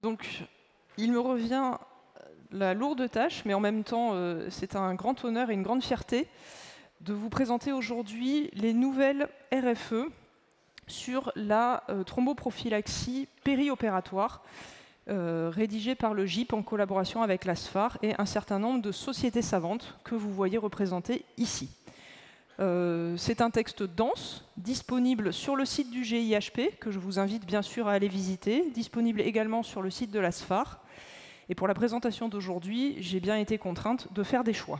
Donc, il me revient la lourde tâche, mais en même temps, c'est un grand honneur et une grande fierté de vous présenter aujourd'hui les nouvelles RFE sur la thromboprophylaxie périopératoire, rédigée par le GIP en collaboration avec l'ASFAR et un certain nombre de sociétés savantes que vous voyez représentées ici. C'est un texte dense, disponible sur le site du GIHP, que je vous invite bien sûr à aller visiter, disponible également sur le site de l'ASFAR. Et pour la présentation d'aujourd'hui, j'ai bien été contrainte de faire des choix.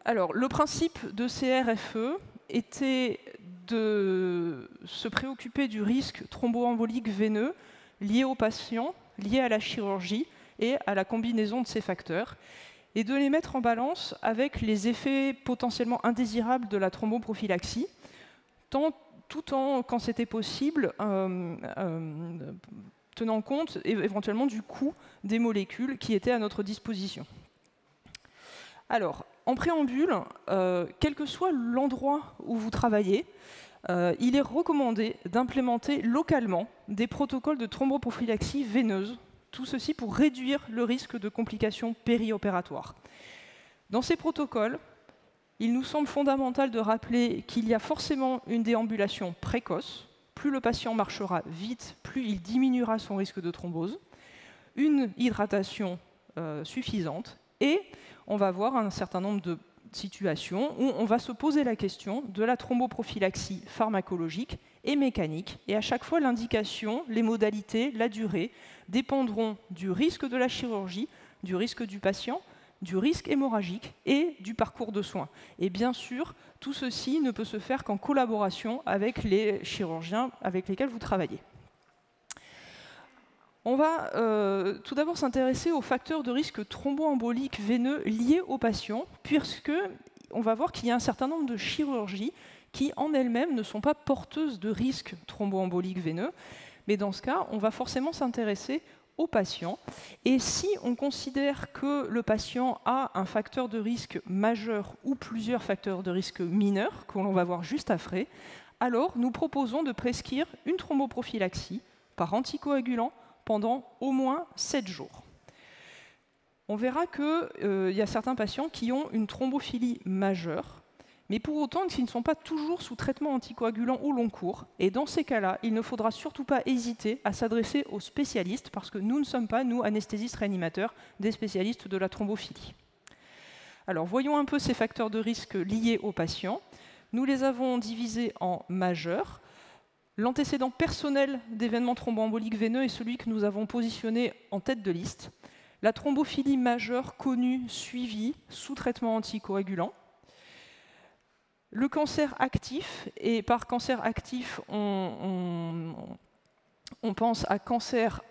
Alors, le principe de ces RFE était de se préoccuper du risque thromboembolique veineux lié aux patients, lié à la chirurgie et à la combinaison de ces facteurs, et de les mettre en balance avec les effets potentiellement indésirables de la thromboprophylaxie, tout en, quand c'était possible, tenant compte éventuellement du coût des molécules qui étaient à notre disposition. Alors, en préambule, quel que soit l'endroit où vous travaillez, il est recommandé d'implémenter localement des protocoles de thromboprophylaxie veineuse, tout ceci pour réduire le risque de complications périopératoires. Dans ces protocoles, il nous semble fondamental de rappeler qu'il y a forcément une déambulation précoce. Plus le patient marchera vite, plus il diminuera son risque de thrombose, une hydratation suffisante, et on va voir un certain nombre de situations où on va se poser la question de la thromboprophylaxie pharmacologique et mécanique. Et à chaque fois, l'indication, les modalités, la durée dépendront du risque de la chirurgie, du risque du patient, du risque hémorragique et du parcours de soins. Et bien sûr, tout ceci ne peut se faire qu'en collaboration avec les chirurgiens avec lesquels vous travaillez. On va tout d'abord s'intéresser aux facteurs de risque thromboembolique veineux liés aux patients, puisqu'on va voir qu'il y a un certain nombre de chirurgies qui, en elles-mêmes, ne sont pas porteuses de risque thromboembolique veineux. Mais dans ce cas, on va forcément s'intéresser aux patients. Et si on considère que le patient a un facteur de risque majeur ou plusieurs facteurs de risque mineurs, que l'on va voir juste après, alors nous proposons de prescrire une thromboprophylaxie par anticoagulant pendant au moins 7 jours. On verra qu'il y a certains patients qui ont une thrombophilie majeure, mais pour autant qui ne sont pas toujours sous traitement anticoagulant au long cours. Et dans ces cas-là, il ne faudra surtout pas hésiter à s'adresser aux spécialistes, parce que nous ne sommes pas, nous, anesthésistes réanimateurs, des spécialistes de la thrombophilie. Alors, voyons un peu ces facteurs de risque liés aux patients. Nous les avons divisés en majeurs. L'antécédent personnel d'événements thromboemboliques veineux est celui que nous avons positionné en tête de liste. La thrombophilie majeure connue, suivie, sous traitement anticoagulant. Le cancer actif, et par cancer actif, on pense à cancer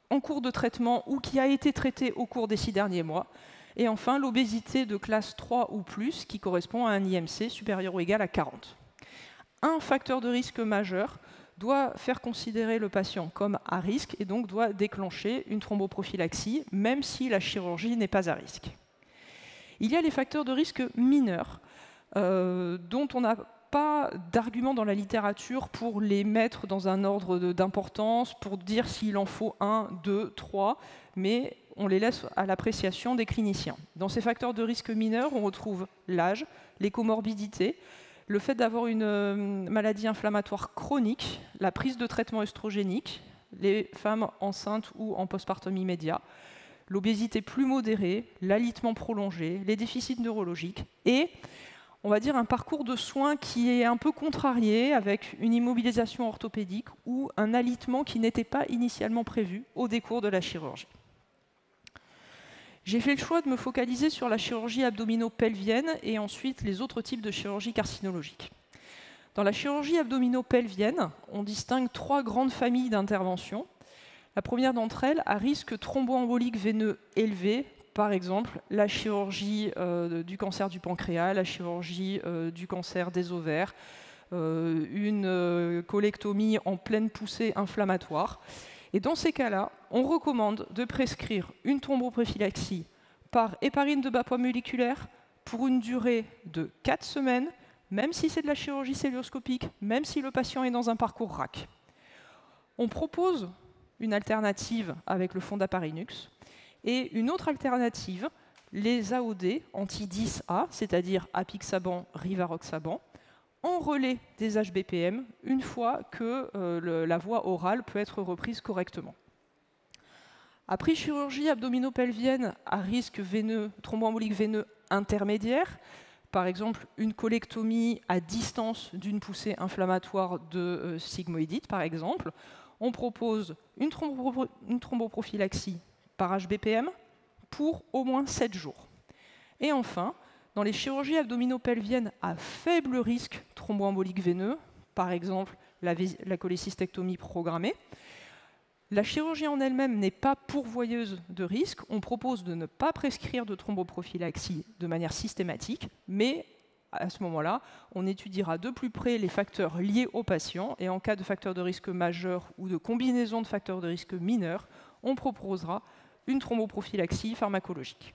en cours de traitement ou qui a été traité au cours des 6 derniers mois. Et enfin, l'obésité de classe 3 ou plus, qui correspond à un IMC supérieur ou égal à 40. Un facteur de risque majeur doit faire considérer le patient comme à risque et donc doit déclencher une thromboprophylaxie, même si la chirurgie n'est pas à risque. Il y a les facteurs de risque mineurs, dont on n'a pas d'argument dans la littérature pour les mettre dans un ordre d'importance, pour dire s'il en faut 1, 2, 3, mais on les laisse à l'appréciation des cliniciens. Dans ces facteurs de risque mineurs, on retrouve l'âge, les comorbidités, le fait d'avoir une maladie inflammatoire chronique, la prise de traitement œstrogénique, les femmes enceintes ou en postpartum immédiat, l'obésité plus modérée, l'alitement prolongé, les déficits neurologiques et, on va dire, un parcours de soins qui est un peu contrarié avec une immobilisation orthopédique ou un alitement qui n'était pas initialement prévu au décours de la chirurgie. J'ai fait le choix de me focaliser sur la chirurgie abdominopelvienne et ensuite les autres types de chirurgie carcinologique. Dans la chirurgie abdominopelvienne, on distingue 3 grandes familles d'interventions. La première d'entre elles, à risque thromboembolique veineux élevé, par exemple la chirurgie du cancer du pancréas, la chirurgie du cancer des ovaires, une colectomie en pleine poussée inflammatoire. Et dans ces cas-là, on recommande de prescrire une thromboprophylaxie par héparine de bas poids moléculaire pour une durée de 4 semaines, même si c'est de la chirurgie cœlioscopique, même si le patient est dans un parcours RAC. On propose une alternative avec le fondaparinux, et une autre alternative, les AOD anti-10A, c'est-à-dire apixaban, rivaroxaban, en relais des HBPM une fois que la voie orale peut être reprise correctement. Après chirurgie abdominopelvienne à risque veineux, thromboembolique veineux intermédiaire, par exemple une colectomie à distance d'une poussée inflammatoire de sigmoïdite, par exemple, on propose une thromboprophylaxie par HBPM pour au moins 7 jours. Et enfin, dans les chirurgies abdominopelviennes à faible risque thromboembolique veineux, par exemple la cholécystectomie programmée, la chirurgie en elle-même n'est pas pourvoyeuse de risque. On propose de ne pas prescrire de thromboprophylaxie de manière systématique, mais à ce moment-là, on étudiera de plus près les facteurs liés au patient, et en cas de facteurs de risque majeurs ou de combinaison de facteurs de risque mineurs, on proposera une thromboprophylaxie pharmacologique.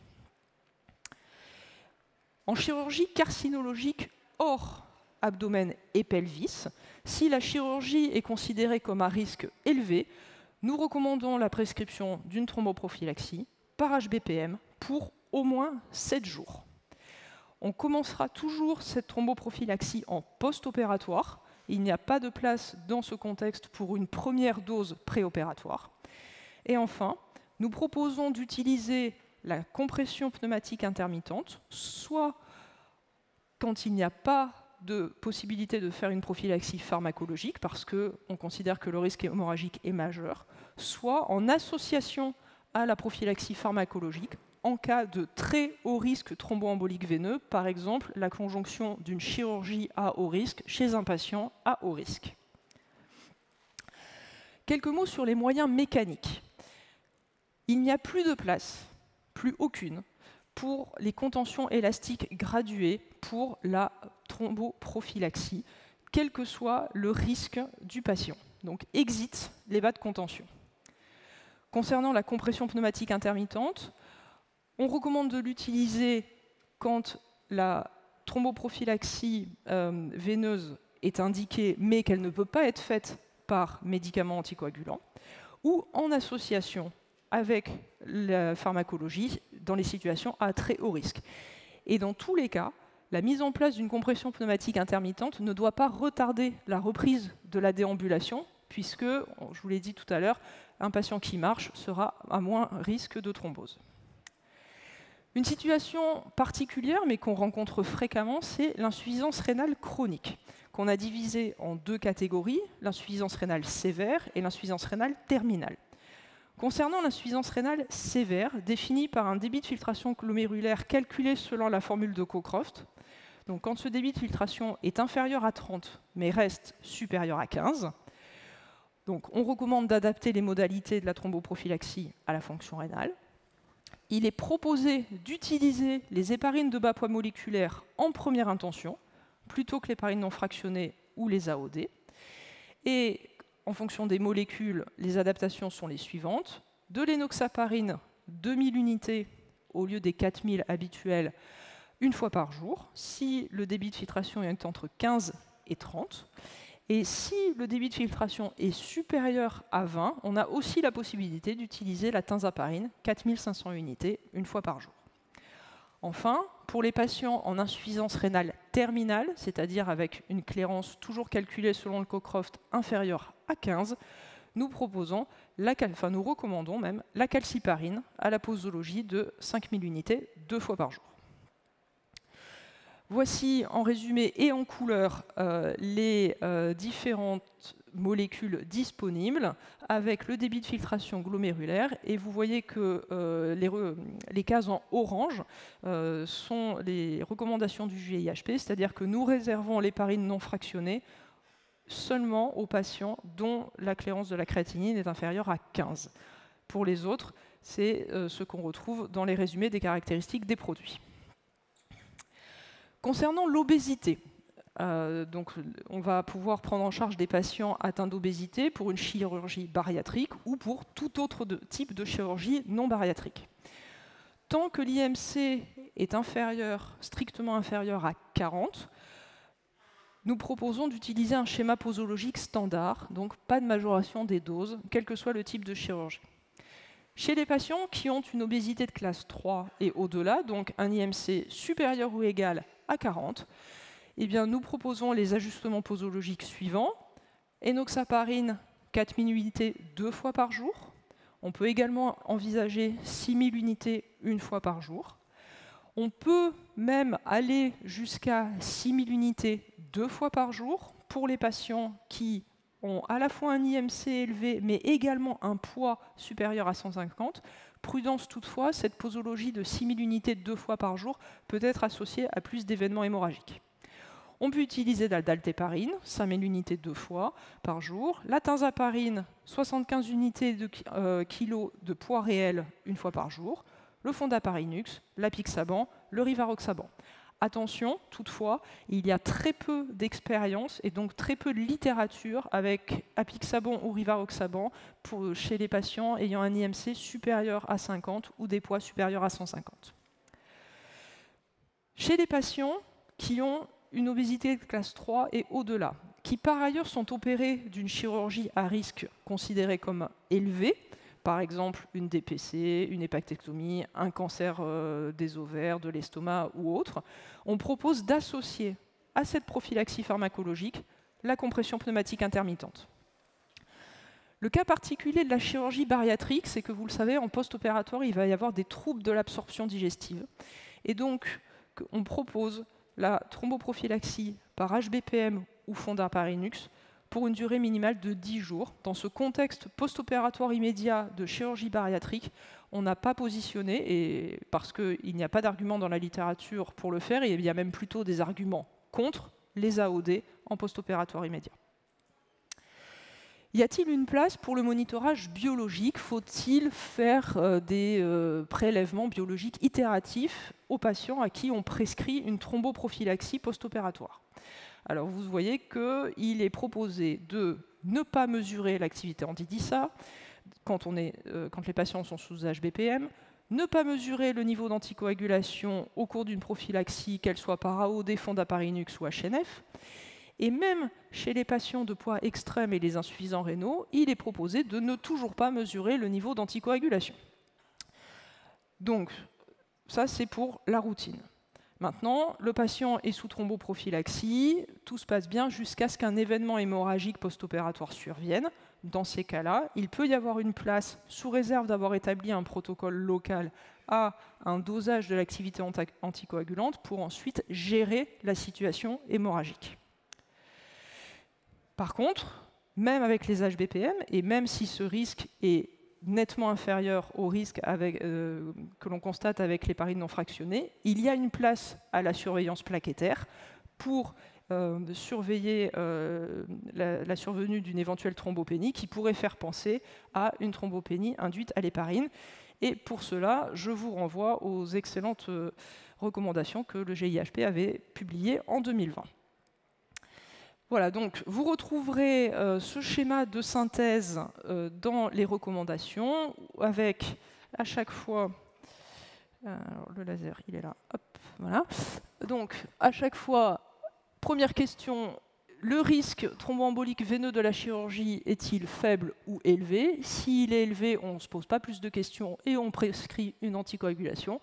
En chirurgie carcinologique hors abdomen et pelvis, si la chirurgie est considérée comme à risque élevé, nous recommandons la prescription d'une thromboprophylaxie par HBPM pour au moins 7 jours. On commencera toujours cette thromboprophylaxie en post-opératoire. Il n'y a pas de place dans ce contexte pour une première dose préopératoire. Et enfin, nous proposons d'utiliser la compression pneumatique intermittente, soit quand il n'y a pas de possibilité de faire une prophylaxie pharmacologique, parce qu'on considère que le risque hémorragique est majeur, soit en association à la prophylaxie pharmacologique, en cas de très haut risque thromboembolique veineux, par exemple la conjonction d'une chirurgie à haut risque chez un patient à haut risque. Quelques mots sur les moyens mécaniques. Il n'y a plus de place, plus aucune, pour les contentions élastiques graduées pour la thromboprophylaxie, quel que soit le risque du patient. Donc, exit les bas de contention. Concernant la compression pneumatique intermittente, on recommande de l'utiliser quand la thromboprophylaxie veineuse est indiquée, mais qu'elle ne peut pas être faite par médicaments anticoagulants, ou en association avec la pharmacologie dans les situations à très haut risque. Et dans tous les cas, la mise en place d'une compression pneumatique intermittente ne doit pas retarder la reprise de la déambulation, puisque, je vous l'ai dit tout à l'heure, un patient qui marche sera à moins risque de thrombose. Une situation particulière, mais qu'on rencontre fréquemment, c'est l'insuffisance rénale chronique, qu'on a divisée en deux catégories, l'insuffisance rénale sévère et l'insuffisance rénale terminale. Concernant l'insuffisance rénale sévère, définie par un débit de filtration glomérulaire calculé selon la formule de Cockcroft, donc quand ce débit de filtration est inférieur à 30, mais reste supérieur à 15, donc on recommande d'adapter les modalités de la thromboprophylaxie à la fonction rénale. Il est proposé d'utiliser les héparines de bas poids moléculaire en première intention, plutôt que l'héparine non fractionnée ou les AOD. Et en fonction des molécules, les adaptations sont les suivantes. De l'énoxaparine, 2000 unités au lieu des 4000 habituels, une fois par jour, si le débit de filtration est entre 15 et 30. Et si le débit de filtration est supérieur à 20, on a aussi la possibilité d'utiliser la tinzaparine, 4500 unités, une fois par jour. Enfin, pour les patients en insuffisance rénale terminale, c'est-à-dire avec une clairance toujours calculée selon le Cockcroft inférieure à 15, nous recommandons même la calciparine à la posologie de 5000 unités, 2 fois par jour. Voici en résumé et en couleur les différentes molécules disponibles avec le débit de filtration glomérulaire, et vous voyez que les cases en orange sont les recommandations du GIHP, c'est-à-dire que nous réservons l'héparine non fractionnée seulement aux patients dont la clairance de la créatinine est inférieure à 15. Pour les autres, c'est ce qu'on retrouve dans les résumés des caractéristiques des produits. Concernant l'obésité, donc on va pouvoir prendre en charge des patients atteints d'obésité pour une chirurgie bariatrique ou pour tout autre type de chirurgie non bariatrique. Tant que l'IMC est strictement inférieur à 40, nous proposons d'utiliser un schéma posologique standard, donc pas de majoration des doses, quel que soit le type de chirurgie. Chez les patients qui ont une obésité de classe 3 et au-delà, donc un IMC supérieur ou égal à 40, eh bien, nous proposons les ajustements posologiques suivants. Enoxaparine, 4000 unités 2 fois par jour. On peut également envisager 6000 unités 1 fois par jour. On peut même aller jusqu'à 6000 unités 2 fois par jour pour les patients qui ont à la fois un IMC élevé, mais également un poids supérieur à 150. Prudence toutefois, cette posologie de 6000 unités 2 fois par jour peut être associée à plus d'événements hémorragiques. On peut utiliser la daltéparine, 5000 unités 2 fois par jour, la tinzaparine, 75 unités de kilo de poids réel 1 fois par jour, le fondaparinux, l'apixaban, le rivaroxaban. Attention, toutefois, il y a très peu d'expérience et donc très peu de littérature avec apixaban ou rivaroxaban chez les patients ayant un IMC supérieur à 50 ou des poids supérieurs à 150. Chez les patients qui ont une obésité de classe 3 et au-delà, qui par ailleurs sont opérés d'une chirurgie à risque considérée comme élevée, par exemple une DPC, une hépatectomie, un cancer des ovaires, de l'estomac ou autre, on propose d'associer à cette prophylaxie pharmacologique la compression pneumatique intermittente. Le cas particulier de la chirurgie bariatrique, c'est que vous le savez, en post-opératoire, il va y avoir des troubles de l'absorption digestive. Et donc, on propose la thromboprophylaxie par HBPM ou fondaparinux pour une durée minimale de 10 jours. Dans ce contexte post-opératoire immédiat de chirurgie bariatrique, on n'a pas positionné, et parce qu'il n'y a pas d'argument dans la littérature pour le faire, et il y a même plutôt des arguments contre les AOD en post-opératoire immédiat. Y a-t-il une place pour le monitorage biologique? Faut-il faire des prélèvements biologiques itératifs aux patients à qui on prescrit une thromboprophylaxie post-opératoire? Alors vous voyez qu'il est proposé de ne pas mesurer l'activité anti-DISA quand les patients sont sous HBPM, ne pas mesurer le niveau d'anticoagulation au cours d'une prophylaxie, qu'elle soit par AOD, fondaparinux ou HNF. Et même chez les patients de poids extrême et les insuffisants rénaux, il est proposé de ne toujours pas mesurer le niveau d'anticoagulation. Donc, ça c'est pour la routine. Maintenant, le patient est sous thromboprophylaxie, tout se passe bien jusqu'à ce qu'un événement hémorragique post-opératoire survienne. Dans ces cas-là, il peut y avoir une place, sous réserve d'avoir établi un protocole local, à un dosage de l'activité anticoagulante pour ensuite gérer la situation hémorragique. Par contre, même avec les HBPM, et même si ce risque est nettement inférieur au risque que l'on constate avec l'héparine non fractionnée, il y a une place à la surveillance plaquettaire pour surveiller la survenue d'une éventuelle thrombopénie qui pourrait faire penser à une thrombopénie induite à l'héparine. Et pour cela, je vous renvoie aux excellentes recommandations que le GIHP avait publiées en 2020. Voilà, donc vous retrouverez ce schéma de synthèse dans les recommandations, avec à chaque fois, alors le laser il est là, hop, voilà. Donc à chaque fois, première question, le risque thromboembolique veineux de la chirurgie est-il faible ou élevé? S'il est élevé, on ne se pose pas plus de questions et on prescrit une anticoagulation.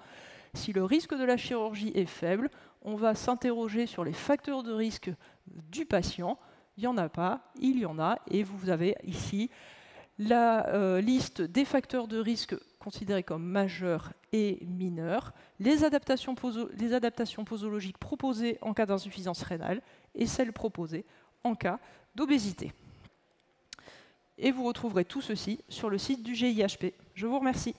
Si le risque de la chirurgie est faible, on va s'interroger sur les facteurs de risque du patient. Il n'y en a pas, il y en a, et vous avez ici la liste des facteurs de risque considérés comme majeurs et mineurs, les adaptations posologiques proposées en cas d'insuffisance rénale et celles proposées en cas d'obésité. Et vous retrouverez tout ceci sur le site du GIHP. Je vous remercie.